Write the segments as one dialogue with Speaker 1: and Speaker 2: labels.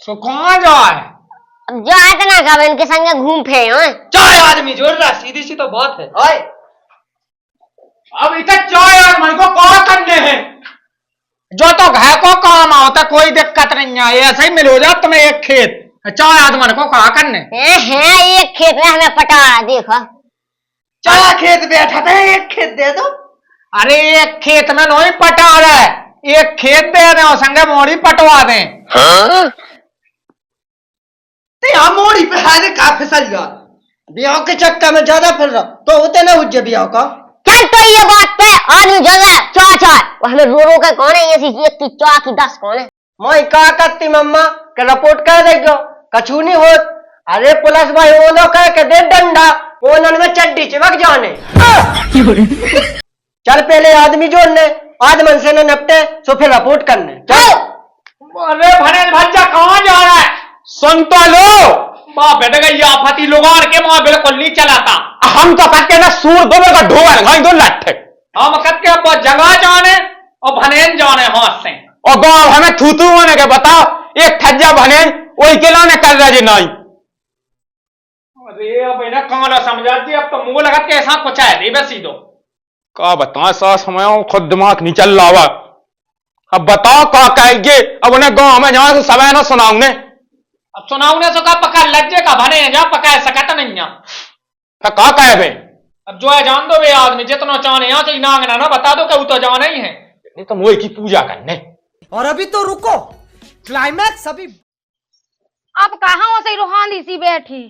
Speaker 1: सो कहाँ जाए?
Speaker 2: अब जाए तो ना कब इनके संगे घूम फिरे
Speaker 1: चाय आदमी जोड़ रहा, सीधी सी तो बात है। ओए अब इतना चाय आदमी को कौन करने हैं? जो तो घर को काम होता कोई दिक्कत नहीं है, ऐसा ही मिल हो जाता तुम्हें एक खेत। चाय आदमी को कहा करने
Speaker 2: है एक खेत में हमें पटा देखो।
Speaker 1: चाय खेत बैठा था, एक खेत दे दो। अरे एक खेत में नहीं पटा रहा है, एक खेत दे रहे हो संगे मोड़ी पटवा दें। हाँ? मोड़ी पे है का फिसल गया, ब्याह के चक्कर में ज्यादा फिर रहा तो होते ना उज्जै ब्याह का।
Speaker 2: चल तो ये बात पे आदमी जल रहा है चाय चाय, वो हमें रो रो के कौन है, ये एक की चाय की 10 कौन है?
Speaker 1: मैं क्या करती मम्मा के रिपोर्ट कर देगो कछु नहीं हो। अरे पुलिस भाई वो लोग कह के दे डंडा, वो में चड्डी चिपक जाने। चल पहले आदमी जोड़ने, आदमन से न नपटे तो फिर रिपोर्ट करने चल। अरे भने भज्जा कहाँ जा रहा है? सुन तो लो, माँ बैठ गई आफती लोगान के माँ बिल्कुल नहीं चलाता। हम तो कहते ना सूर दो का ढोल भाई दो लट्ठे, हम कहते अब जगह जाने और भनेन जाने हाथ से और गाँव हमें थूथू होने के बताओ, एक ठज्जा भनेन वही के लाने कर रहे नहीं। अरे अब इन्हें कहाँ समझा दी, अब तो मुंह लगा के ऐसा कुछ है रे बस दो का बताओ सास समय खुद दिमाग नहीं चल रहा। अब बताओ क्या कहेंगे, अब उन्हें गाँव में जाए तो सब ना सुनाऊंगे। अब सुनाऊंगे तो का पका लज्जे का भने जा पका सकता नहीं है क्या कहे बे। अब जो है जान दो बे, आदमी जितना चाहे यहाँ से नांगना ना बता दो कि वो तो जाना ही है, नहीं तो मोई की पूजा करने। और अभी तो रुको, क्लाइमैक्स अभी।
Speaker 3: अब कहाँ हो सही रूहानी सी बैठी।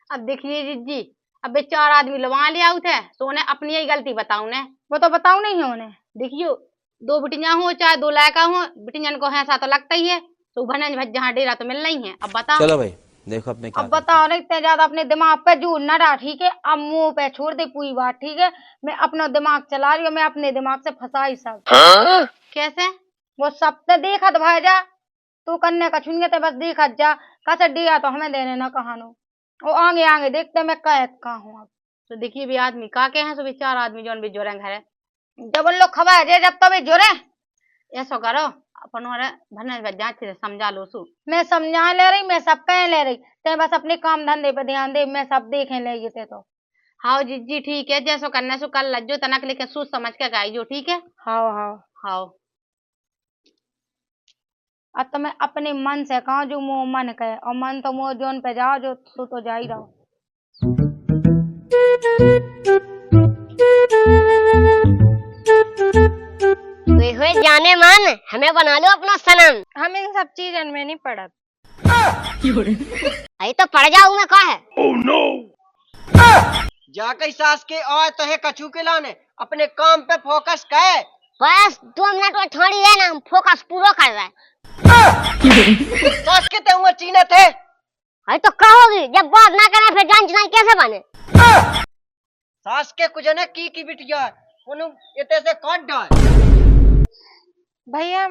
Speaker 3: अब देखिए जीजी, अब बेचार आदमी लवा लिया थे तो उन्हें अपनी ही गलती बताऊ ने, वो तो बताऊ नहीं है उन्हें। देखियो 2 बिटियां हो चाहे 2 लड़का हो, बिटियां को ऐसा तो लगता ही है, तो भनन भज जहाँ डेरा तो मिलना ही है। अब बताओ
Speaker 4: चलो भाई देखो अपने क्या
Speaker 3: अब बताओ ना, इतने ज्यादा अपने दिमाग पे जोर ना रहा, ठीक है? अब मुंह पे छोड़ दे पूरी बात, ठीक है? मैं अपना दिमाग चला रही हूँ, मैं अपने दिमाग से फंसा ही सब। कैसे? वो सब तो देखा भाई जा, तू कन्या का छुनिए तो बस देखा जा, कैसे दिया तो हमें देने ना कहानो, वो आगे आगे देखते मैं कहा हूँ। अब तो देखिए भी आदमी का के हैं, सो बेचार आदमी जो भी जोरे घर है, जब उन लोग खबर है जब तब जोरे ऐसा करो अपन भरने समझा लो सु। मैं समझा ले रही, मैं सब कह ले रही, ते बस अपने काम धंधे पे ध्यान दे, मैं सब देखे ले थे तो। हाँ जी ठीक है, जैसो करने सो कर लज्जो तनक लेके सोच समझ के गाई जो, ठीक है? हाँ हाँ हाँ। अब तो मैं अपने मन से कहा जो मुँह मन कहे, और मन तो मुँह जोन पे जाओ जो तो जा ही रहो।
Speaker 2: हुए जाने मन हमें बना लो अपना सनम,
Speaker 3: हम इन सब चीजन में नहीं पड़त।
Speaker 2: अरे तो पड़ जाऊं मैं, कहा है?
Speaker 1: oh, no! जाके सास के और तो है कछू के लाने, अपने काम पे फोकस कर।
Speaker 2: बस 2 मिनट में थोड़ी है ना, हम फोकस पूरा कर रहे हैं।
Speaker 1: सास के ते उम्र चीने थे।
Speaker 2: अरे तो कहोगी जब बात ना करे फिर जान चुनाई कैसे बने?
Speaker 1: सास के कुछ ने की बिटिया उन्हें इतने से काट डाल।
Speaker 3: भैया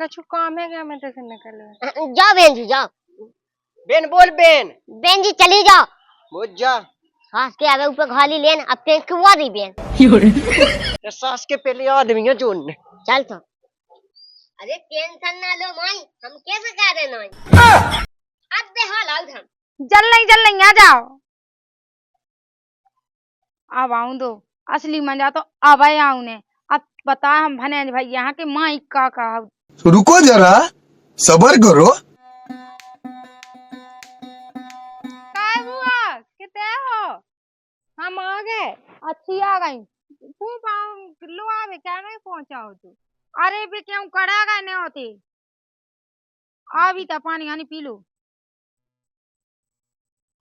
Speaker 3: कछु काम है क्या, मैं तो निकल
Speaker 2: जाओ बहन जी जाओ।
Speaker 1: बेन बोल बेन।
Speaker 2: बहन जी चली जाओ,
Speaker 1: मुझ जा
Speaker 2: सास के आगे ऊपर खाली लेन, अब तेज क्यों दी बहन?
Speaker 1: सास के पहले आदमी जोड़ने
Speaker 2: चल तो। अरे टेंशन ना लो माई, हम कैसे कह रहे ना अब बेहाल आउट हम।
Speaker 3: जल नहीं आ जाओ। अब आऊं दो, असली मजा तो अब आऊं ने। अब बता हम भने भाई यहाँ के माई का कहा।
Speaker 5: तो रुको जरा सबर करो।
Speaker 3: काय बुआ कितने हो? हम आ गए, अच्छी आ गई। तू किलो आवे क्या नहीं पहुंचा हो तू? अरे भी क्यों कड़ा गए नहीं होती, अभी तो पानी हानी पी लो।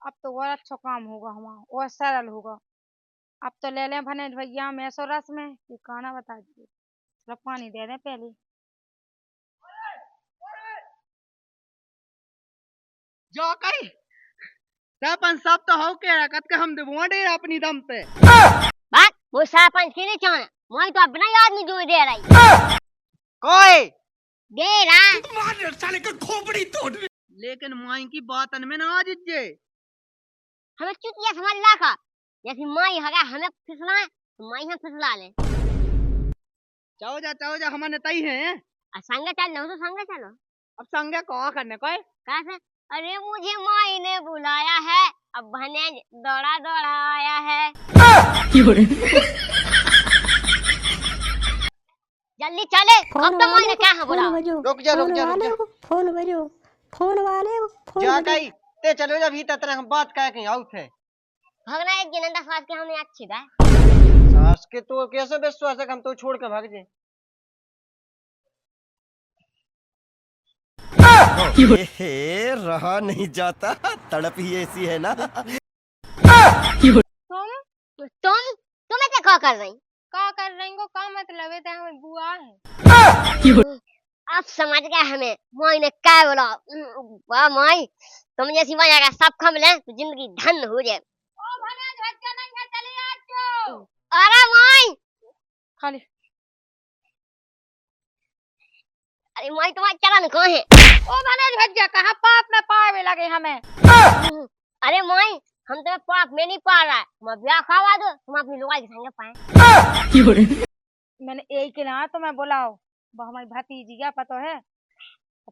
Speaker 3: अब तो और अच्छा काम होगा हमारा, और सरल होगा। अब तो ले लें भने भैया में सो रस में ये खाना बता दीजिए, थोड़ा पानी दे दें पहले।
Speaker 1: जो कही सरपंच सब तो हो के रखत के हम देवोंडे अपनी दम पे।
Speaker 2: बात वो सरपंच के नहीं चाहे, मैं तो अपना ही आदमी जो दे रही।
Speaker 1: कोई
Speaker 2: दे रहा
Speaker 1: तुम्हारे साले का खोपड़ी तोड़। लेकिन माई की बातन में ना आज जे
Speaker 2: हमें चुतिया समझ ला का, जैसे माई हगा हमें फिसला तो माई हम फिसला ले।
Speaker 1: चाहो जा हमारे तई हैं।
Speaker 2: संगे चल लो तो संगे चलो।
Speaker 1: अब संगे कहा करने कोई
Speaker 2: कैसे? अरे मुझे माई ने बुलाया है, अब भने दौड़ा दौड़ा आया है। जल्दी चले, अब तो माई ने क्या है बुलाओ।
Speaker 4: रुक जा फोन जा कहीं ते चलो जा भीतर तरह हम बात कह के आउट है।
Speaker 2: भगना एक गिनंदा सास के हमें अच्छी है।
Speaker 4: सास के तो कैसे विश्वास है कि हम तो छोड़ के भाग जाए। रहा नहीं जाता, तड़प ही ऐसी है ना।
Speaker 2: तुम्हें क्या कर रही?
Speaker 3: का कर रही को का मतलब है? हमें बुआ है।
Speaker 2: अब समझ गए हमें, माई ने क्या बोला। वाह माई, तुम जैसी माई अगर सब खा मिले तो जिंदगी धन हो जाए। अरे माई,
Speaker 3: खाली
Speaker 2: अरे माई तुम्हारे चलन कहाँ है?
Speaker 3: ओ भने भज्जा कहाँ पाप में पावे लगे हमें।
Speaker 2: अरे माई, हम तुम्हें पाप में नहीं पा रहा है, तुम ब्याह करवा दो, तुम अपनी लुगाई के संगे पाए।
Speaker 3: मैंने यही के ना तुम्हें बुलाओ, वो हमारी भतीजी क्या पता है,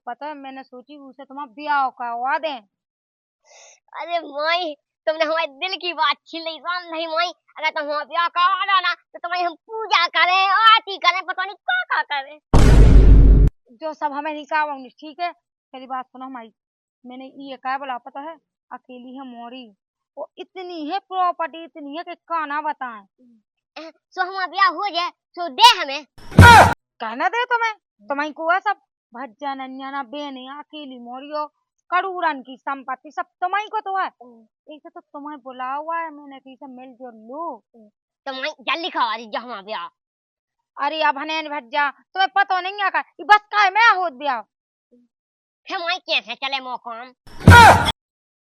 Speaker 3: पता है मैंने सोची उसे तुम्हारा ब्याह करवा दें।
Speaker 2: अरे माई, तुमने हमारे दिल की बात छीन ली। राम नहीं माई, अगर तुम हमारा ब्याह करवा दो ना तो तुम्हारी हम पूजा करें, आरती करें, पता नहीं क्या करें।
Speaker 3: जो सब हमें नहीं करवाऊंगी, ठीक है। पहली बात सुनो हमारी, मैंने ये क्या बोला पता है, अकेली है मोरी, वो इतनी है प्रॉपर्टी, इतनी है कि काना बताएं।
Speaker 2: सो हमारा ब्याह हो जाए तो दे हमें।
Speaker 3: कहना दे तुम्हें को है सब भज्जा नन्याना बेने अकेली मोरियो करोड़न की संपत्ति सब तुम्हारी को तो है। ऐसे तो तुम्हें बुला हुआ है मैंने कि सब मिल जुल लो।
Speaker 2: तुम्हारी जल्दी खवा दीजिए हमारा ब्याह।
Speaker 3: अरे अब हनेन भज्जा तुम्हें पता नहीं है का बस का मैं होत ब्याह।
Speaker 2: फिर माई कैसे चले मौकाम?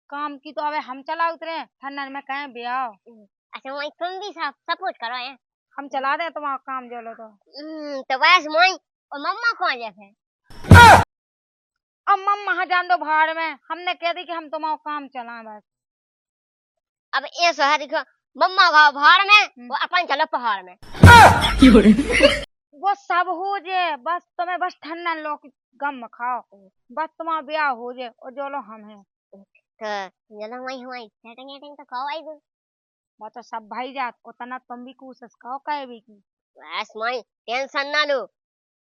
Speaker 3: काम की तो अब हम चला उतरे ठंडन में कहें ब्याह।
Speaker 2: अच्छा माई, तुम भी सपोर्ट करो है।
Speaker 3: हम चला दे तुम्हारा काम जो लो
Speaker 2: तो बस माई, और मम्मा कौन जैसे?
Speaker 3: अब मम्मा जान दो भाड़ में, हमने कह दी कि हम तुम्हारा काम चला बस।
Speaker 2: अब ऐसा है देखो, मम्मा भाड़ में, वो अपन चलो पहाड़ में।
Speaker 3: वो सब हो जाए, बस तुम्हें बस ठंडन लो गम खाओ, बस तुम्हारा ब्याह हो जाए और जो लो हम हैं।
Speaker 2: तो चलो माई, हमारी सेटिंग तो कहो आई दो।
Speaker 3: वो तो सब भाई जात, उतना तुम भी कोशिश करो कहे भी की।
Speaker 2: बस माई टेंशन ना लो,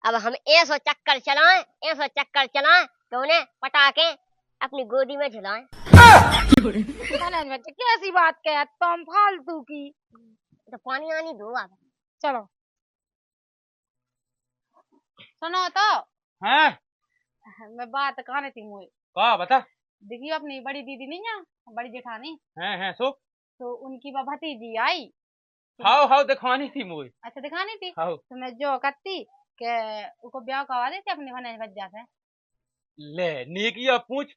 Speaker 2: अब हम ऐसा चक्कर चलाएं तो उन्हें पटा के अपनी गोदी में झुलाएं।
Speaker 3: कैसी बात कह तुम फालतू की।
Speaker 2: तो पानी आनी दो अब।
Speaker 3: चलो सुनो तो
Speaker 1: हैं?
Speaker 3: मैं बात कहने थी मुझे।
Speaker 1: का बता?
Speaker 3: देखिए अपनी बड़ी दीदी नहीं है, बड़ी जेठानी,
Speaker 1: हैं सो
Speaker 3: तो उनकी वो भतीजी आई।
Speaker 1: हाउ दिखवानी थी मुझे।
Speaker 3: अच्छा दिखानी थी,
Speaker 1: हाउ
Speaker 3: तो मैं जो करती के उनको ब्याह करवा देती अपने भने बच्चा से।
Speaker 1: ले नेकिया पूछ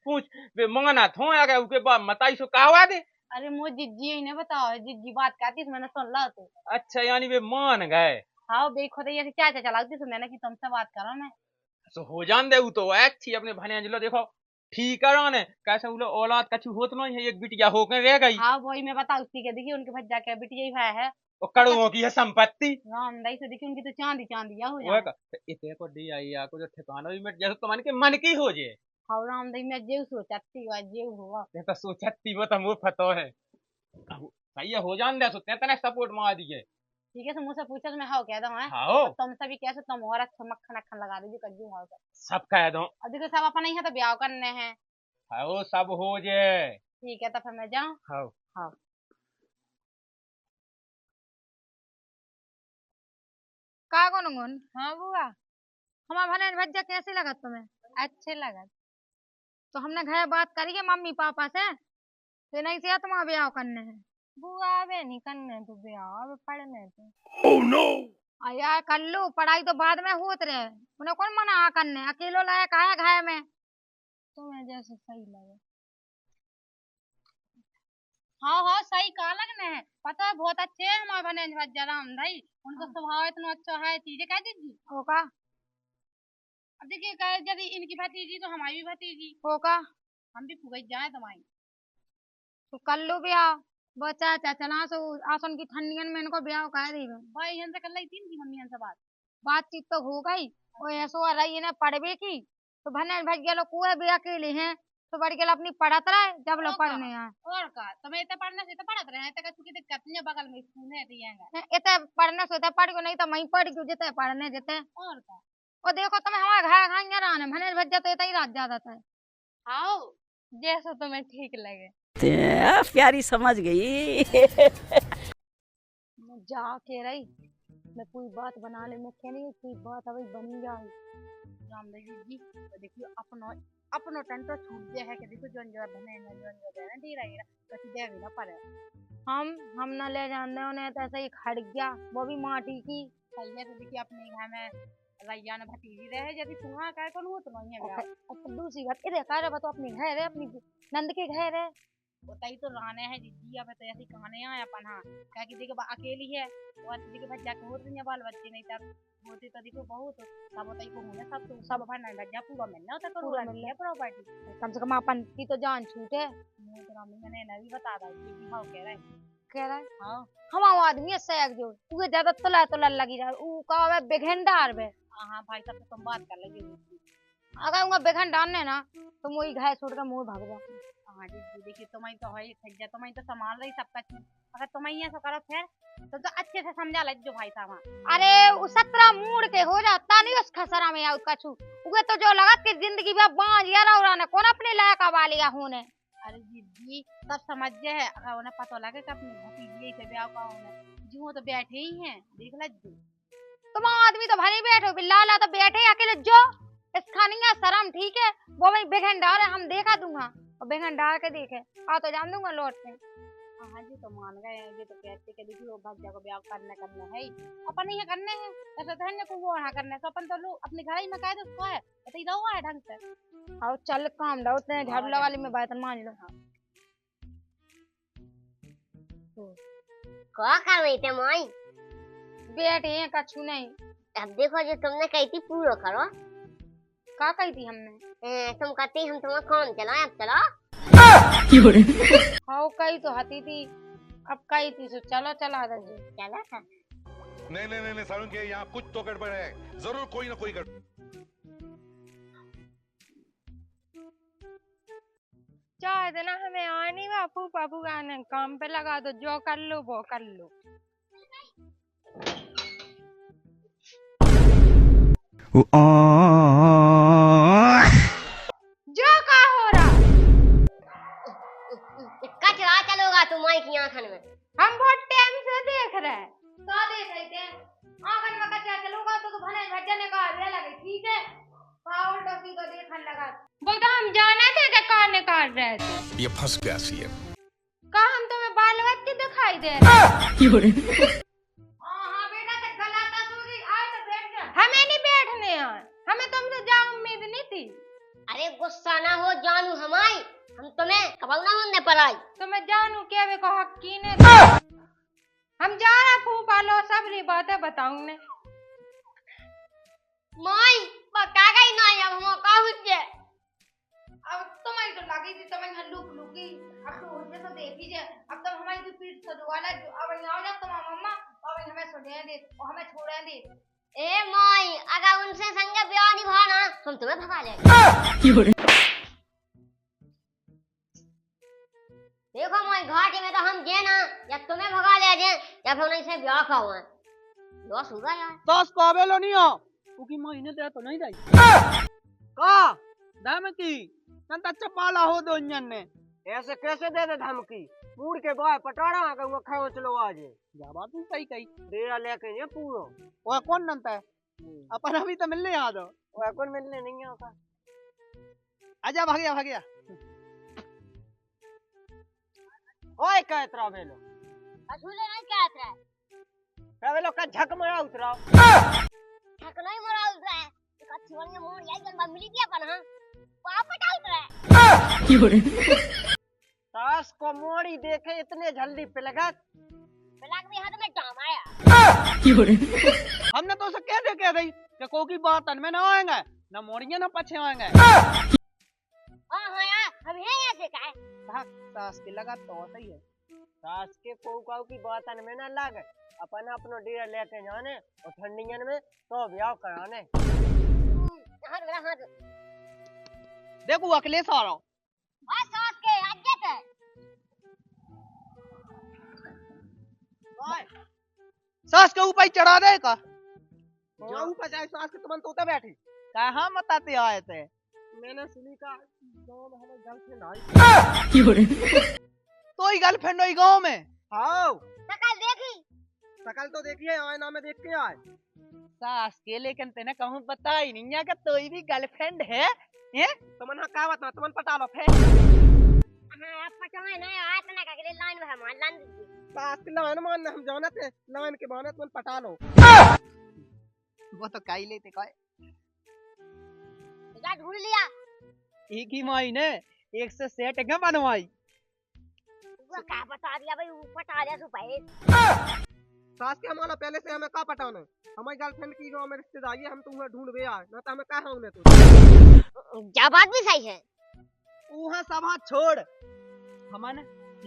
Speaker 1: वे मंगना थो आ गए उके बाद मताई सो कहवा दे।
Speaker 3: अरे मुझे जिज्जी ही ने बताओ, जिज्जी बात कहती तो मैंने सुन ला तो।
Speaker 1: अच्छा यानी वे मान गए।
Speaker 3: हाँ बे खुद ऐसे चाचा चलाती तो मैंने कि तुमसे बात करो मैं।
Speaker 1: सो हो जान दे तो अच्छी अपने भनेजलो देखो ठीक है ने कैसे उलो औलाद कछु होत नहीं है, एक बिटिया होके रह गई।
Speaker 3: हाँ वही मैं बता उसकी के देखिए उनके भज्जा के बिटिया ही भाई है,
Speaker 1: वो कड़ुओं की है संपत्ति।
Speaker 3: राम दाई से देखिए उनकी तो चांदी चांदी हो
Speaker 1: वो
Speaker 3: जाए।
Speaker 1: इते को दी आई आ को जो ठिकाना भी मिट जाए तो मन के मन की हो जे।
Speaker 3: हाँ राम दाई मैं जेव सोचती हुआ जेव हुआ।
Speaker 1: ते तो सोचती वो तो मुंह फतो है। सही है हो जान दे तो तने सपोर्ट मार दिए।
Speaker 3: ठीक है, तो मुझसे पूछा तो मैं हाँ कह दूँ है।
Speaker 1: हाओ
Speaker 3: तुमसे भी कैसे तुम और अच्छा मक्खन अक्खन लगा दीजिए कज्जू हाँ।
Speaker 1: सब कह दो।
Speaker 3: अब देखो सब अपना ही है तो ब्याह करने हैं।
Speaker 1: हाओ सब हो जे।
Speaker 3: ठीक है तो फिर मैं जाऊँ।
Speaker 1: हाओ
Speaker 3: हाँ का कौन गुन? हाँ बुआ, हमारे भने भज्जा कैसे लगा तुम्हें? अच्छे लगा। तो हमने घर बात करी है मम्मी पापा से, तो नहीं से तुम्हारा ब्याह करने हैं। बुआ वे नहीं करने तो ब्याह अब पढ़ने तो।
Speaker 5: Oh no!
Speaker 3: यार कर लो पढ़ाई तो बाद में होत रहे, उन्हें कौन मना करने, अकेलो लायक आया घर में, तुम्हें जैसे सही लगे। हाँ सही कहा लगने है, पता है बहुत अच्छे है हमारे भने भज्जा राम भाई, उनका स्वभाव इतना अच्छा है, चीजें कह दीजिए होगा। अब देखिए यदि इनकी भतीजी तो हमारी भी भतीजी होगा, हम भी फुगई जाए तुम्हारी तो कर लो ब्याह। वो चाचा चला सो आसन की ठंडियन में इनको ब्याह कह दी भाई यहाँ से कर ली थी इनकी मम्मी से बातचीत तो हो गई, और ऐसो रही इन्हें पढ़वे की तो भने भज्जा लोग कुएं ब्याह के लिए हैं तो बढ़ गया अपनी पढ़त रहे जब लोग पढ़ने आए
Speaker 6: और का तुम्हें इतने पढ़ने से तो पढ़त रहे तक चुकी दिक्कत नहीं बगल में स्कूल है दिएगा
Speaker 3: इतने पढ़ने से इतने पढ़ गयो नहीं तो मैं पढ़ गयो जितने पढ़ने जितने
Speaker 6: और का
Speaker 3: और देखो तुम्हें हमारे घर खाएंगे रहने मैंने भज जाते इतना ही रात ज्यादा था
Speaker 6: आओ जैसा तुम्हें ठीक लगे
Speaker 7: प्यारी समझ गई
Speaker 3: मैं जाके रही मैं कोई बात बना ले मैं कह नहीं कोई बात अभी बनी जाए
Speaker 6: रामदेव जी तो देखियो अपनो टंटो छूट गया है कि देखो जोन जो बने जोन जो देना दी रहेगा कति दे भी ना पड़े
Speaker 3: हम ना ले जानते उन्हें तो ऐसे ही खड़ गया वो भी माटी की
Speaker 6: सही है तो देखिए अपने घर में रैया ने भतीजी रहे यदि तुम्हारा काय कौन हो तो नहीं है
Speaker 3: और दूसरी बात इधर कह रहे तो अपनी घर है अपनी नंद के घर है
Speaker 6: बताई तो रहने हैं दीदी अब तो ऐसी कहानी है अपन हाँ कह के देखो अकेली है वो देखो बच्चा के होते नहीं बाल बच्चे नहीं तब होती तो देखो बहुत सब बताई को होने सब भरना बच्चा पूरा मिलना होता तो पूरा मिल गया प्रॉपर्टी
Speaker 3: कम से कम अपन की तो जान छूटे
Speaker 6: मुझे तो रामी ने ना भी बता दा ये भाव कह रहा है
Speaker 3: हाँ हम आदमी है सैक जो तू ज्यादा तुला लगी जा ऊ का बेघंडार बे
Speaker 6: हाँ भाई साहब तुम बात कर लगे
Speaker 3: अगर उनका बेघंडार ने ना तो मुझे घर छोड़ कर मुंह भाग जा
Speaker 6: हाँ जी देखिए तुम्हें तो है खज्जा तुम्हें तो संभाल रही सबका चीज अगर तुम्हें ये सब करो फिर तो अच्छे से समझा लज्जो भाई साहब
Speaker 3: अरे 17 मूड के हो जाता नहीं उस खसरा में उसका छू उगे तो जो लगा कि जिंदगी में बांझ यार और कौन अपने लायक वालिया होने
Speaker 6: अरे जी सब समझ है अगर उन्हें पता लगे कि अपनी भतीजी से ब्याह का होना जो तो बैठे ही हैं देख लज्जो
Speaker 3: तुम आदमी तो भले बैठो बिल्ला तो बैठे अकेले जो इस खानिया शर्म ठीक है वो मैं बेघंडार है हम देखा दूंगा और बेघंडार के देखे आ तो जान दूंगा लौट के
Speaker 6: हाँ जी तो मान गए ये तो कहते कि देखिए वो भज्जा को ब्याह करने है अपन ही करने हैं ऐसा तो है को वो यहाँ करने तो अपन तो लोग अपने घर ही में कह दो उसको है तो इधर हुआ है ढंग से
Speaker 3: आओ चल काम डाउ तेरे ढाबला वाली में बात मान लो
Speaker 2: क्या कर रही थे माई
Speaker 3: बैठे हैं कछु नहीं
Speaker 2: अब देखो जो तुमने कही थी पूरा करो
Speaker 3: का कही थी हमने
Speaker 2: तुम कहती हम तुम्हारा काम चलाए अब चलो
Speaker 3: हाँ कही तो हती थी अब कही थी सो चलो चला दे
Speaker 2: चला था
Speaker 8: नहीं सारुण के यहाँ कुछ तो गड़बड़ है जरूर कोई ना कोई गड़बड़
Speaker 3: चाहे देना हमें आनी बापू पापू गाने काम पे लगा दो जो कर लो वो कर लो जो का हो रहा
Speaker 2: कचरा चलोगा तुम माई की आंखन में
Speaker 3: हम बहुत टाइम से देख रहे हैं का देख रहे थे आंखन में कचरा चलोगा तो भले भजने का ये लगे ठीक है पावल डॉसी को देखने लगा वो तो हम जाने थे कि कहाँ निकाल रहे थे
Speaker 8: ये फंस गया सीएम
Speaker 3: का हम तुम्हें बाल बच्चे दिखाई दे रहे हाँ बेटा से गलाता सूरी आए तो बैठ जा हमें नहीं बैठने आए हमें तुमसे जा उम्मीद नहीं थी
Speaker 2: अरे गुस्सा ना हो जानू हमारी हम तुम्हें कबाऊ ना होने पर आई
Speaker 3: तुम्हें जानू क्या वे को हक की ने हम जा रहे फूफा लो सबरी बातें बताऊं ने
Speaker 2: माई बता गई ना अब हम का हुजे
Speaker 3: अब तुम्हारी तो लगी थी तुम्हें हल्लू लुकी अब तो उठे तो देखी जे अब तुम हमारी की पीठ सजवाला जो अब यहाँ जा तुम मम्मा अब हमें सुने दे और हमें छोड़े दे
Speaker 2: ए माई अगर उनसे संग ब्याह निभाना हम तुम्हें भगा ले देखो माई घाटी में तो हम जे ना या तुम्हें भगा ले जे या फिर उन्हीं से ब्याह का हुआ लॉस होगा यार
Speaker 4: सास को आवेलो नहीं हो क्योंकि महीने दे तो नहीं दई का धमकी नंता चपाला हो दो इंजन ने ऐसे कैसे दे धमकी पूर के बाय पटाड़ा का वो खाओ चलो आज जा बात तू सही कही डेरा लेके ये पूरो ओए कौन नंता है अपन अभी तो मिलने आ दो ओए कौन मिलने नहीं आता आजा भाग गया ओए का इतरा बेलो
Speaker 2: असूले नहीं क्या है
Speaker 4: का बेलो का झक मारा उतरा
Speaker 2: झक नहीं मरा उतरा है का छोड़ने मोड़ यार जब मिली थी अपन हां पापा उतरा है
Speaker 4: सास को मोड़ी देखे इतने जल्दी पिलगत
Speaker 2: भी हाथ में टाम आया
Speaker 4: हमने तो उसे कह दे के रही कि को की बात में ना आएंगे ना मोड़िए ना पछे आएंगे
Speaker 2: हां यार हम है ऐसे का
Speaker 4: भाग सास के लगा तो सही है सास के को की बात में ना लागे अपन अपनो डेरा लेके जाने और ठंडियन में तो ब्याह कराने
Speaker 2: हाथ मेरा हाथ
Speaker 4: देखो अकेले सारा
Speaker 2: और सास के आज्ञा है
Speaker 4: सास के ऊपर ही चढ़ा दे का जो ऊपर जाए सास के तुमन तोते बैठी कहाँ बताते आए थे मैंने सुनी का गांव में हमारी गर्लफ्रेंड आई तो ही गर्लफ्रेंड हुई गांव में हाँ
Speaker 2: सकल देखी
Speaker 4: शकल तो देखिए आईना में देख के आए सास के लेकिन तेने कहूँ पता ही नहीं है कि तो भी गर्लफ्रेंड है तुमन हाँ का बता तुमन पटा लो फिर
Speaker 2: हां अब पटाए ना आए तना का के लाइन में मान लान दीजिए
Speaker 4: सास के लाइन मान हम जाना थे लाइन के बहाने तुमन पटा लो वो तो काई लेते काय
Speaker 2: जा ढूंढ लिया
Speaker 4: एक ही महीने एक से सेट है बनवाई
Speaker 2: वो का बता दिया भाई ऊपर पटा लिया सुपाए
Speaker 4: सास के हमारा पहले से हमें का पटाना हमारी गर्लफ्रेंड की गांव में रिश्तेदारी है हम तुम्हें ढूंढ गया ना तो हमें का हमने तो
Speaker 2: क्या बात भी सही है
Speaker 4: वहां सब हाथ छोड़ हमन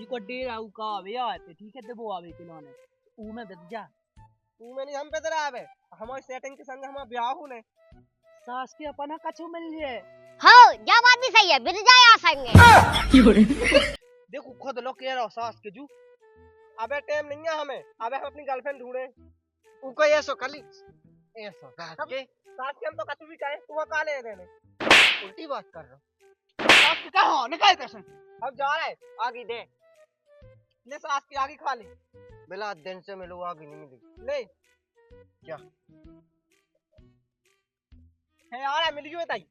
Speaker 4: इको डेरा उ का आवे आते ठीक है देबो आवे के लाने ऊ में बच जा ऊ में नहीं हम पे तेरा आवे हमारी सेटिंग के संग हम ब्याह हो ने सास के अपना कछु मिल जाए
Speaker 2: हो क्या बात भी सही है बिल जाए आ संगे
Speaker 4: देखो खुद लोग कह रहा सास के जू अबे टाइम नहीं है हमें अबे हम अपनी गर्लफ्रेंड ढूंढे उनको ऐसो कली ऐसो सास के हम तो कछु भी कहे तू का ले देने उल्टी बात कर रहा सास के कहां निकाल कैसे अब जा रहे आगे दे ले सास की आगे खा ले बिला दिन से मिलो आगे नहीं मिली ले क्या है आ रहा मिल गयो ताई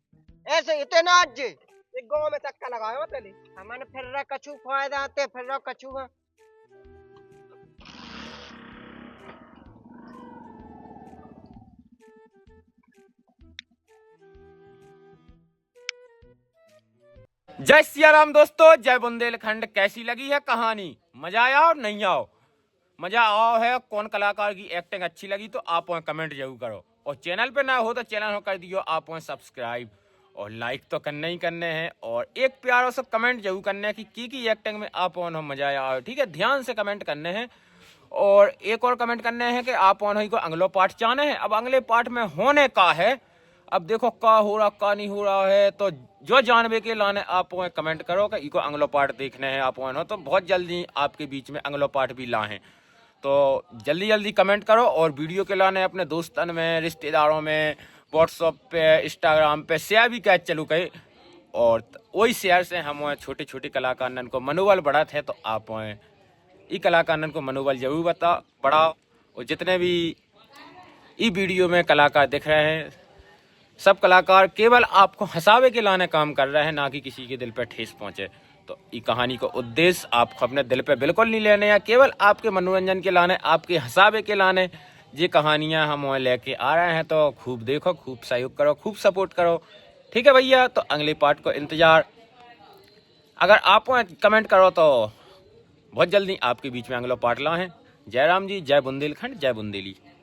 Speaker 4: ऐसे इतना आज एक गांव में चक्का लगायो पहले हमने फिर रा कछु फायदा आते फिर रा कछु है
Speaker 1: जय सिया राम दोस्तों, जय बुंदेलखंड। कैसी लगी है कहानी? मजा आया और नहीं आओ? मजा आओ है कौन कलाकार की एक्टिंग अच्छी लगी तो आप कमेंट जरूर करो और चैनल पे ना हो तो चैनल को कर दियो आप सब्सक्राइब और लाइक तो करने ही करने हैं और एक प्यारा सा कमेंट जरूर करने हैं कि की एक्टिंग में आप मजा आया। ठीक है, ध्यान से कमेंट करने हैं और एक और कमेंट करने हैं कि आप को अगलो पार्ट चाहने हैं। अब अगले पार्ट में होने का है, अब देखो का हो रहा का नहीं हो रहा है, तो जो जानवे के लाने आप कमेंट करो कि इको अगलो पार्ट देखने हैं आप तो बहुत जल्दी आपके बीच में अगलो पार्ट भी लाएं। तो जल्दी जल्दी कमेंट करो और वीडियो के लाने अपने दोस्तन में रिश्तेदारों में व्हाट्सएप पे इंस्टाग्राम पे शेयर भी कैच चलू कहे और वही शेयर से हम छोटे छोटे कलाकारन को मनोबल बढ़ा थे। तो आप ई कलाकारन को मनोबल जरूर बढ़ाओ और जितने भी ई वीडियो में कलाकार दिख रहे हैं सब कलाकार केवल आपको हंसावे के लाने काम कर रहे हैं, ना कि किसी के दिल पे ठेस पहुंचे। तो ये कहानी का उद्देश्य आपको अपने दिल पे बिल्कुल नहीं लेने हैं, केवल आपके मनोरंजन के लाने, आपके हंसावे के लाने ये कहानियां हम लेके आ रहे हैं। तो खूब देखो, खूब सहयोग करो, खूब सपोर्ट करो। ठीक है भैया, तो अगले पार्ट को इंतजार अगर आप कमेंट करो तो बहुत जल्दी आपके बीच में अगला पार्ट लाएं। जय राम जी, जय बुंदेलखंड, जय बुंदेली।